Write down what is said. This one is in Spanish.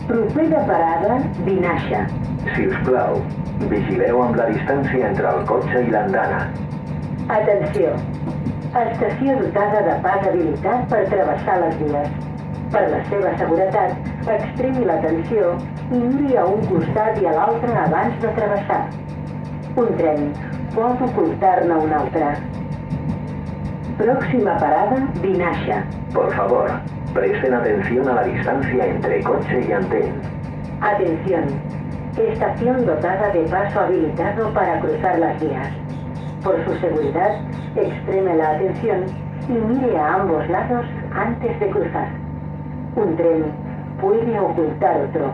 Propera parada, Vinaixa. Si us plau, vigileu amb la distància entre el cotxe i l'andana. Atenció. Estació dotada de pas habilitat per travessar les vies. Per la seva seguretat, extremi l'atenció i miri a un costat i a l'altre abans de travessar. Un tren pot ocultar-ne un altre. Próxima parada, Vinaixa. Por favor, presten atención a la distancia entre coche y andén. Atención. Estación dotada de paso habilitado para cruzar las vías. Por su seguridad, extreme la atención y mire a ambos lados antes de cruzar. Un tren puede ocultar otro.